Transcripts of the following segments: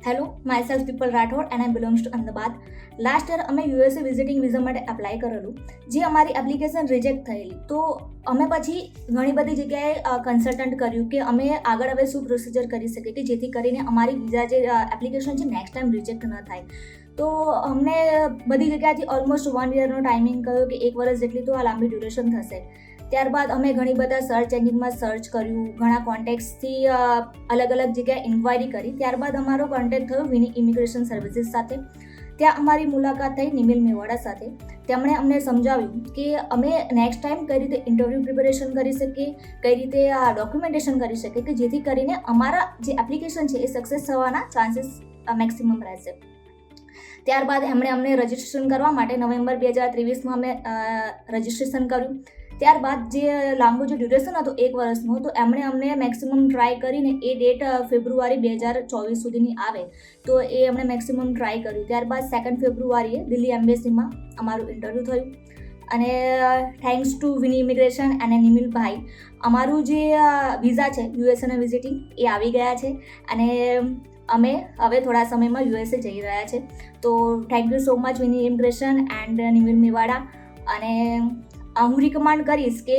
Hello, myself people Rathod and I belongs to Ahmedabad. Last year અમે USA visiting visa માટે apply કરેલું, જે અમારી એપ્લિકેશન રિજેક્ટ થયેલી. તો અમે પછી ઘણી બધી જગ્યાએ કન્સલ્ટન્ટ કર્યું કે અમે આગળ હવે શું પ્રોસિજર કરી શકીએ કે જેથી કરીને અમારી વિઝા જે એપ્લિકેશન છે નેક્સ્ટ ટાઈમ રિજેક્ટ ન થાય. તો અમને બધી જગ્યાથી ઓલમોસ્ટ 1 યરનો ટાઈમિંગ કહ્યો કે 1 વર્ષ જેટલી તો આ લાંબી ડ્યુરેશન થશે. ત્યારબાદ અમે ઘણી બધા સર્ચ એન્જિનમાં સર્ચ કર્યું, ઘણા કોન્ટેક્ટ્સથી અલગ અલગ જગ્યાએ ઇન્ક્વાયરી કરી. ત્યારબાદ અમારો કોન્ટેક્ટ થયો વિની ઇમિગ્રેશન સર્વિસીસ સાથે. ત્યાં અમારી મુલાકાત થઈ નિમિલ મેવાડા સાથે. તેમણે અમને સમજાવ્યું કે અમે નેક્સ્ટ ટાઈમ કઈ રીતે ઇન્ટરવ્યૂ પ્રિપેરેશન કરી શકીએ, કઈ રીતે આ ડોક્યુમેન્ટેશન કરી શકીએ કે જેથી કરીને અમારા જે એપ્લિકેશન છે એ સક્સેસ થવાના ચાન્સીસ મેક્સિમમ રહેશે. ત્યારબાદ એમણે અમને રજિસ્ટ્રેશન કરવા માટે નવેમ્બર 2023માં અમે રજિસ્ટ્રેશન કર્યું. ત્યારબાદ જે લાંબુ જે ડ્યુરેશન હતું 1 વર્ષનું, તો એમણે અમને મેક્સિમમ ટ્રાય કરીને એ ડેટ ફેબ્રુઆરી 2024 સુધીની આવે તો એ એમણે મેક્સિમમ ટ્રાય કર્યું. ત્યારબાદ 2 ફેબ્રુઆરીએ દિલ્હી એમ્બેસીમાં અમારું ઇન્ટરવ્યૂ થયું અને થેન્ક્સ ટુ વિની ઇમિગ્રેશન અને નિમિલભાઈ અમારું જે વિઝા છે યુએસએના વિઝિટિંગ એ આવી ગયા છે અને અમે હવે થોડા સમયમાં યુએસએ જઈ રહ્યા છે. તો thank you so much Vini immigration એન્ડ નિમિલ મેવાડા. અને હું રિકમેન્ડ કરીશ કે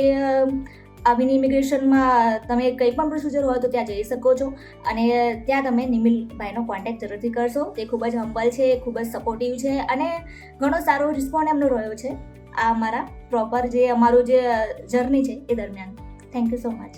આ વિની ઇમિગ્રેશનમાં તમે કંઈ પણ પ્રોસિજર હોય તો ત્યાં જઈ શકો છો અને ત્યાં તમે નિમિલભાઈનો કોન્ટેક્ટ જરૂરથી કરશો. તે ખૂબ જ હમ્બલ છે, ખૂબ જ સપોર્ટિવ છે અને ઘણો સારો રિસ્પોન્ડ એમનો રહ્યો છે આ અમારા પ્રોપર જે અમારું જે જર્ની છે એ દરમિયાન. Thank you so much.